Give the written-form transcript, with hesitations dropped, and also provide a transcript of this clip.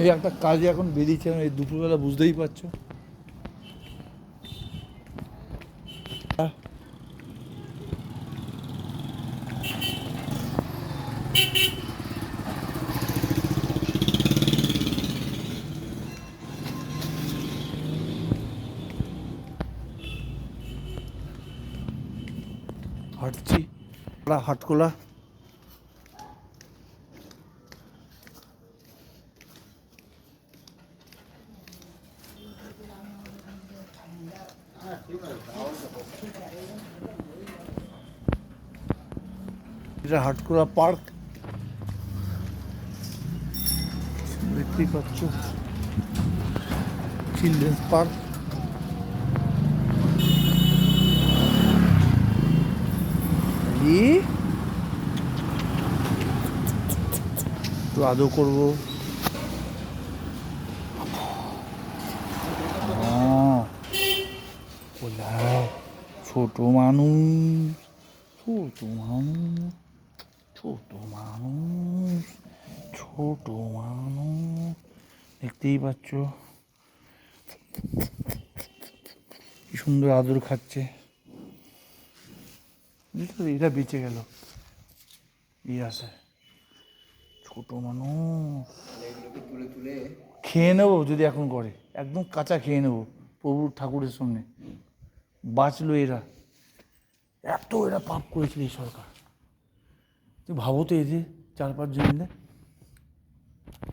এই একটা কাজে এখন বেরিয়েছে, এই দুপুরবেলা, বুঝতেই পারছো। হাঁটছি, হাটখোলা। এটা হাটখোলা পার্ক, দেখতেই পাচ্ছ, চিলড্রেন্স পার্ক। একটু আদৌ করবো। ছোট মানুষ, ছোট মানুষ, ছোট মানুষ, ছোট মানুষ, দেখতেই পাচ্ছ কি সুন্দর আদর খাচ্ছে। এটা বেঁচে গেল এই আছে। ছোট মানুষ খেয়ে নেবো যদি এখন করে, একদম কাঁচা খেয়ে নেবো প্রভুর ঠাকুরের সামনে। বাঁচলো এরা, এত এরা পাপ করেছিল এই সরকার। তুই ভাবো তো, এই যে 4-5 জন মিলে